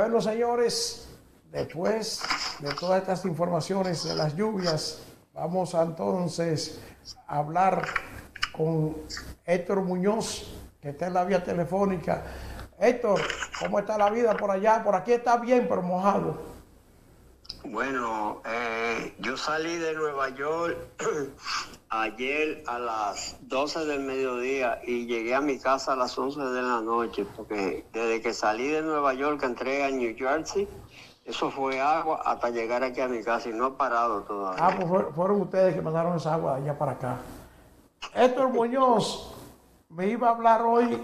Bueno, señores, después de todas estas informaciones de las lluvias, vamos a entonces a hablar con Héctor Muñoz, que está en la vía telefónica. Héctor, ¿cómo está la vida por allá? Por aquí está bien, pero mojado. Bueno, yo salí de Nueva York ayer a las 12 del mediodía y llegué a mi casa a las 11 de la noche, porque desde que salí de Nueva York entré a New Jersey, eso fue agua hasta llegar aquí a mi casa y no he parado todavía. Ah, pues fueron ustedes que mandaron esa agua de allá para acá. Héctor Muñoz me iba a hablar hoy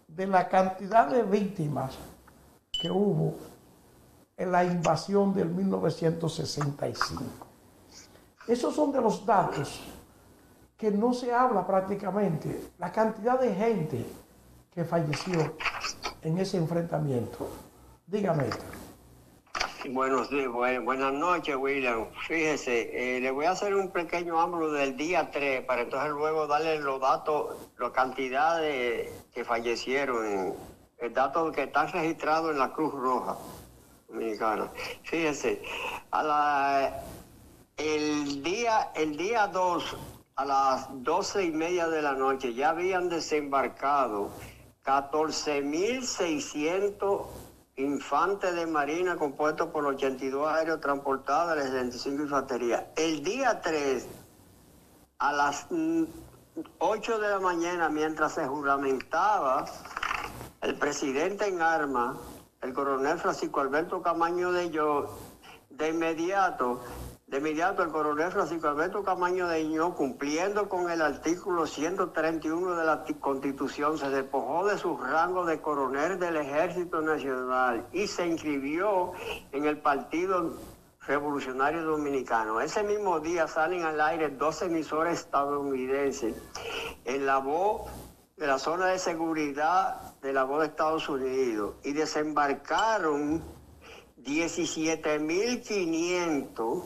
de la cantidad de víctimas que hubo en la invasión del 1965. Esos son de los datos que no se habla prácticamente, la cantidad de gente que falleció en ese enfrentamiento. Dígame esto. Buenas noches, William. Fíjese, le voy a hacer un pequeño ámbito del día 3 para entonces luego darle los datos, la cantidad de que fallecieron, el dato que está registrado en la Cruz Roja Dominicana. Fíjese, el día 2 a las 12:30 de la noche ya habían desembarcado 14.600 infantes de marina compuestos por 82 aéreos transportados de la 75 infantería. El día 3 a las 8 de la mañana, mientras se juramentaba el presidente en armas, el coronel Francisco Alberto Camaño de Yo, de inmediato el coronel Francisco Alberto Camaño de Ño, cumpliendo con el artículo 131 de la Constitución, se despojó de su rango de coronel del Ejército Nacional y se inscribió en el Partido Revolucionario Dominicano. Ese mismo día salen al aire 2 emisores estadounidenses en la voz de la zona de seguridad de la voz de Estados Unidos y desembarcaron 17.500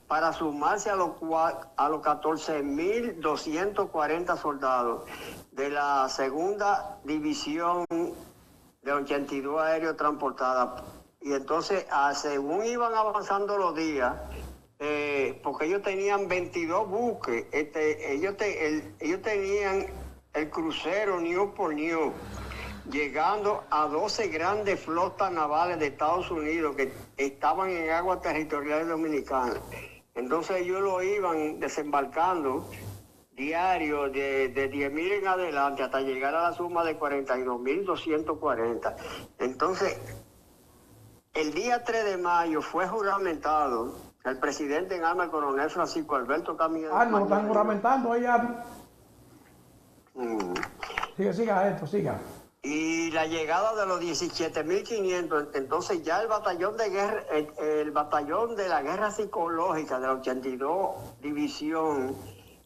para sumarse a los 14.240 soldados de la segunda división de 82 aéreos transportadas. Y entonces, según iban avanzando los días, porque ellos tenían 22 buques, ellos tenían el crucero Newport News, llegando a 12 grandes flotas navales de Estados Unidos que estaban en aguas territoriales dominicanas. Entonces ellos lo iban desembarcando diario de 10.000 en adelante hasta llegar a la suma de 42.240. Entonces, el día 3 de mayo fue juramentado el presidente en armas, el coronel Francisco Alberto Camaño. Ah, no, están juramentando allá. Siga esto, siga. Y la llegada de los 17.500, entonces ya el batallón de guerra, el batallón de la guerra psicológica de la 82 División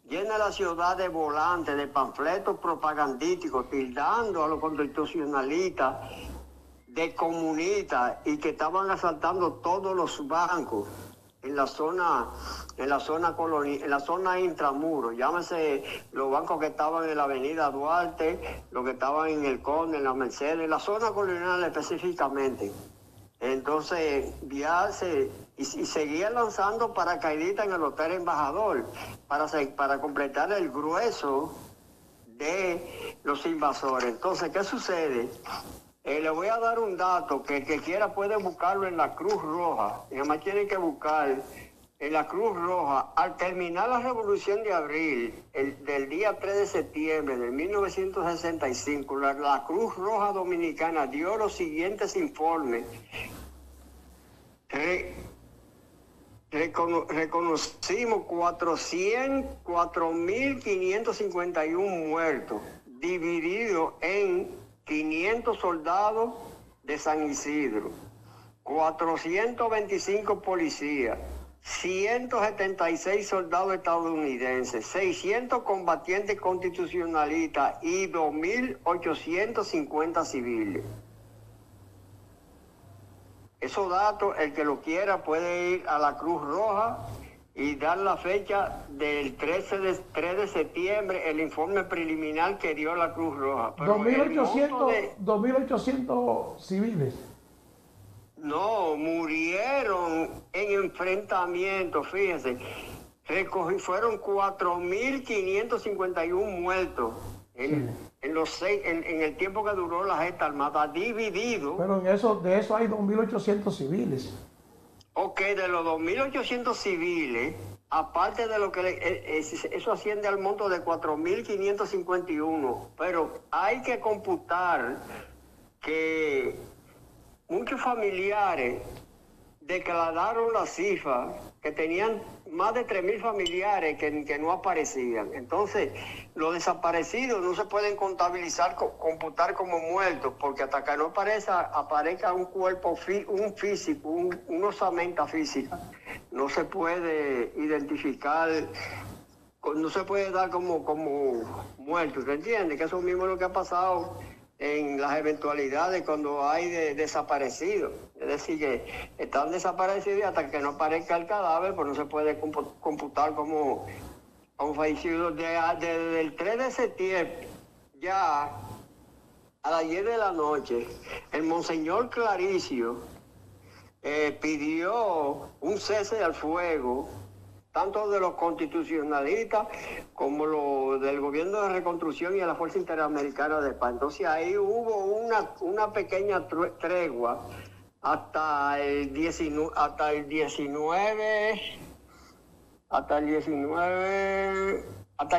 llena la ciudad de volantes, de panfletos propagandísticos, tildando a los constitucionalistas de comunistas y que estaban asaltando todos los bancos en la zona intramuros, llámese los bancos que estaban en la avenida Duarte, los que estaban en el Conde, en la Mercedes, en la zona colonial específicamente. Entonces ya seguían lanzando paracaidistas en el Hotel Embajador para completar el grueso de los invasores. Entonces, ¿qué sucede? Le voy a dar un dato que el que quiera puede buscarlo en la Cruz Roja. Y además tienen que buscar en la Cruz Roja. Al terminar la Revolución de Abril, del día 3 de septiembre de 1965, la Cruz Roja Dominicana dio los siguientes informes. Reconocimos 4.551 muertos, divididos en 500 soldados de San Isidro, 425 policías, 176 soldados estadounidenses, 600 combatientes constitucionalistas y 2.850 civiles. Esos datos, el que lo quiera puede ir a la Cruz Roja y dar la fecha del 3 de septiembre, el informe preliminar que dio la Cruz Roja. 2.800 civiles. No, murieron en enfrentamientos, fíjense. Fueron 4.551 muertos en el tiempo que duró la gesta armada, dividido. Pero de eso hay 2.800 civiles. Ok, de los 2.800 civiles, aparte de lo que eso asciende al monto de 4.551, pero hay que computar que muchos familiares declararon la cifra, que tenían más de 3.000 familiares que no aparecían. Entonces, los desaparecidos no se pueden computar como muertos, porque hasta que no aparezca un cuerpo, un físico, una osamenta física, no se puede identificar, no se puede dar como muertos, ¿te entiendes? Que eso mismo es lo que ha pasado en las eventualidades cuando hay desaparecidos. Es decir, que están desaparecidos y hasta que no aparezca el cadáver, pues no se puede computar como fallecidos. Desde el 3 de septiembre, ya a las 10 de la noche, el monseñor Claricio pidió un cese al fuego, tanto de los constitucionalistas como los del gobierno de reconstrucción y de la Fuerza Interamericana de Paz. Entonces ahí hubo una pequeña tregua hasta el 19, hasta el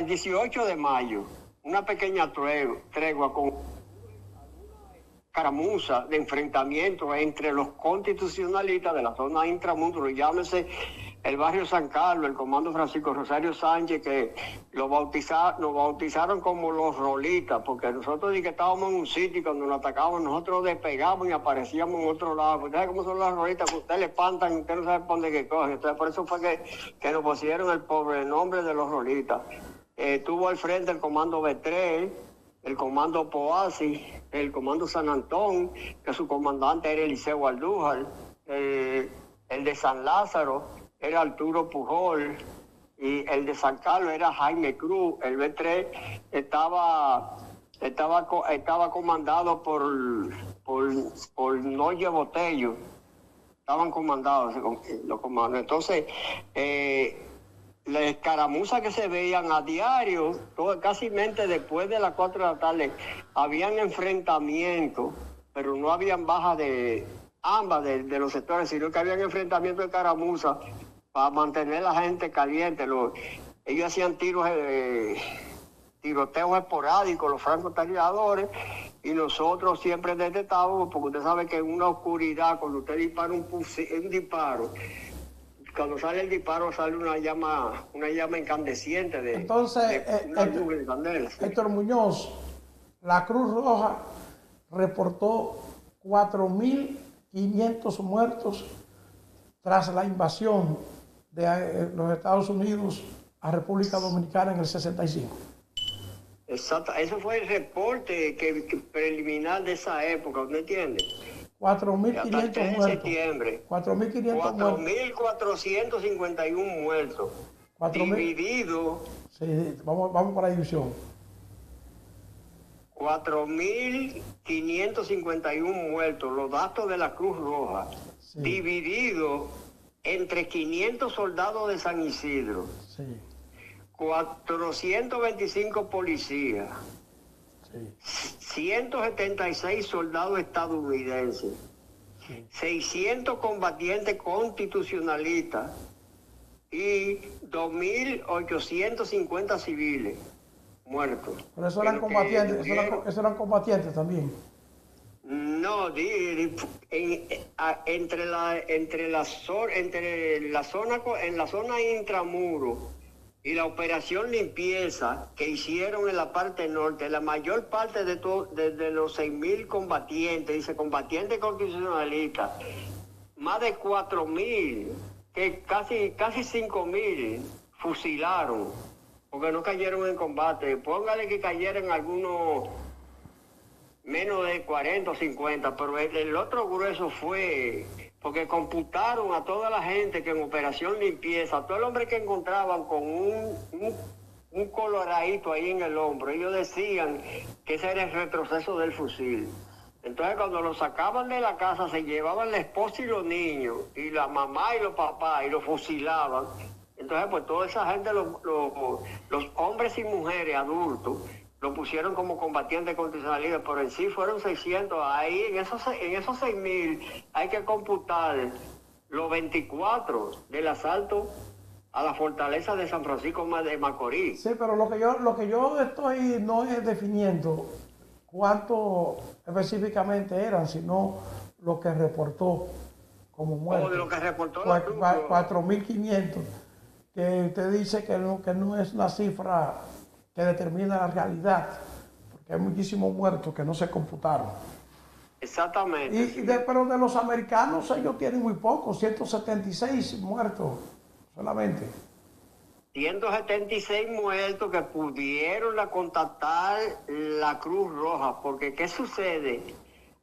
18 de mayo, una pequeña tregua con caramuza de enfrentamiento entre los constitucionalistas de la zona intramuros, llámese el barrio San Carlos, el comando Francisco Rosario Sánchez, que nos bautizaron como los rolitas, porque nosotros que estábamos en un sitio y cuando nos atacaban nosotros despegamos y aparecíamos en otro lado. Ustedes saben cómo son las rolitas, que ustedes le espantan y usted no sabe por dónde que cogen. Entonces por eso fue que nos pusieron el pobre nombre de los rolitas. Tuvo al frente el comando B3, el comando Poasi, el comando San Antón, que su comandante era Eliseo Aldújar, el de San Lázaro era Arturo Pujol, y el de San Carlos era Jaime Cruz. El B3 estaba comandado por Noye Botello. Estaban comandados los comandos. Entonces, las escaramuzas que se veían a diario, casi después de las 4 de la tarde, habían enfrentamientos, pero no habían bajas de ambas de los sectores, sino que habían enfrentamientos de escaramuzas para mantener a la gente caliente. Ellos hacían tiroteos esporádicos, los francotiradores, y nosotros siempre detectábamos, porque usted sabe que en una oscuridad, cuando usted dispara un disparo, cuando sale el disparo sale una llama incandescente de nube de candela. Héctor Muñoz, la Cruz Roja reportó 4.500 muertos tras la invasión de los Estados Unidos a República Dominicana en el 65. Exacto, eso fue el reporte preliminar de esa época, ¿usted entiende? 4.500 muertos. Septiembre. 4.451 muertos. Dividido. Sí, vamos para la división. 4.551 muertos, los datos de la Cruz Roja, sí, dividido entre 500 soldados de San Isidro, sí, 425 policías, sí, 176 soldados estadounidenses, sí, 600 combatientes constitucionalistas y 2.850 civiles muertos. Pero eso eran combatientes, eso eran combatientes también. No, en la zona intramuro y la operación limpieza que hicieron en la parte norte, la mayor parte de los 6.000 combatientes, dice combatientes constitucionalistas, más de 4.000, que casi 5.000 fusilaron, porque no cayeron en combate. Póngale que cayeran algunos menos de 40 o 50, pero el otro grueso fue porque computaron a toda la gente que en operación limpieza, a todo el hombre que encontraban con un coloradito ahí en el hombro, ellos decían que ese era el retroceso del fusil. Entonces cuando los sacaban de la casa se llevaban la esposa y los niños, y la mamá y los papás, y los fusilaban. Entonces pues toda esa gente, los hombres y mujeres adultos, lo pusieron como combatientes constitucionalistas, pero en sí fueron 600. Ahí en esos 6.000 hay que computar los 24 del asalto a la fortaleza de San Francisco de Macorís. Sí, pero lo que yo estoy no es definiendo cuánto específicamente eran, sino lo que reportó como muertos. De lo que reportó 4.500, que usted dice que no es una cifra que determina la realidad, porque hay muchísimos muertos que no se computaron. Exactamente. Pero de los americanos ellos tienen muy pocos, 176 muertos solamente. 176 muertos que pudieron contactar la Cruz Roja, porque ¿qué sucede?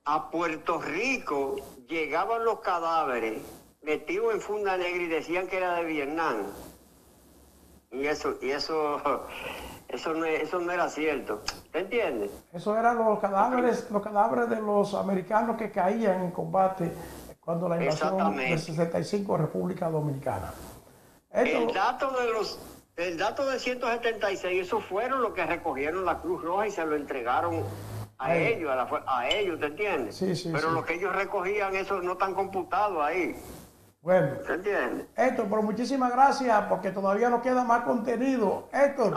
A Puerto Rico llegaban los cadáveres metidos en funda negra y decían que era de Vietnam. Y eso no era cierto. ¿Te entiendes? Eso eran los cadáveres de los americanos que caían en combate cuando la invasión del 65 República Dominicana. El dato de 176, esos fueron los que recogieron la Cruz Roja y se lo entregaron a ellos, ¿te entiendes? Sí, pero sí. Lo que ellos recogían, eso no están computados ahí. Bueno, ¿te entiendes? Héctor, pero muchísimas gracias porque todavía nos queda más contenido. Héctor,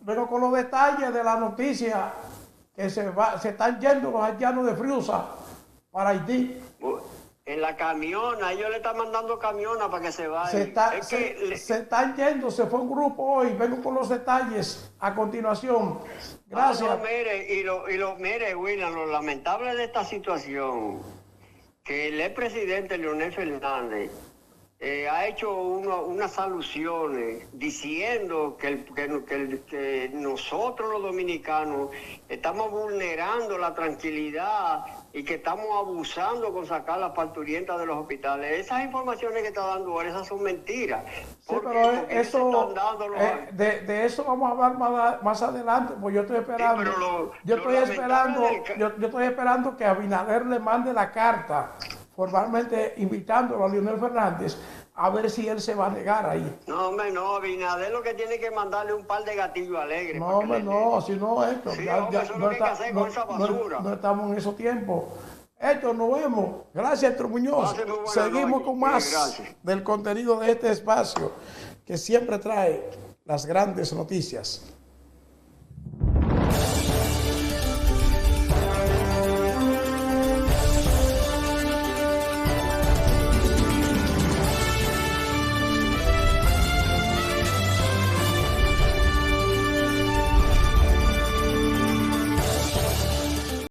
vengo con los detalles de la noticia que se están yendo los haitianos de Friusa para Haití. En la camiona, ellos le están mandando camiones para que se vayan. Se están yendo, se fue un grupo hoy. Vengo con los detalles a continuación. Gracias. Mire, William, lo lamentable de esta situación, que el expresidente Leonel Fernández ha hecho unas alusiones diciendo que nosotros los dominicanos estamos vulnerando la tranquilidad y que estamos abusando con sacar las parturientas de los hospitales. Esas informaciones que está dando ahora, esas son mentiras. Sí, pero eso, de eso vamos a hablar más adelante, pues yo estoy esperando. Yo estoy esperando que Abinader le mande la carta formalmente invitándolo a Leonel Fernández a ver si él se va a negar ahí. No, hombre, no, Abinader lo que tiene que mandarle un par de gatillos alegres. No, hombre, no, si no, Héctor. Sí, eso es lo que hay que hacer con esa basura. No estamos en esos tiempos. Héctor, nos vemos. Gracias, Héctor Muñoz. Seguimos con más del contenido de este espacio que siempre trae las grandes noticias.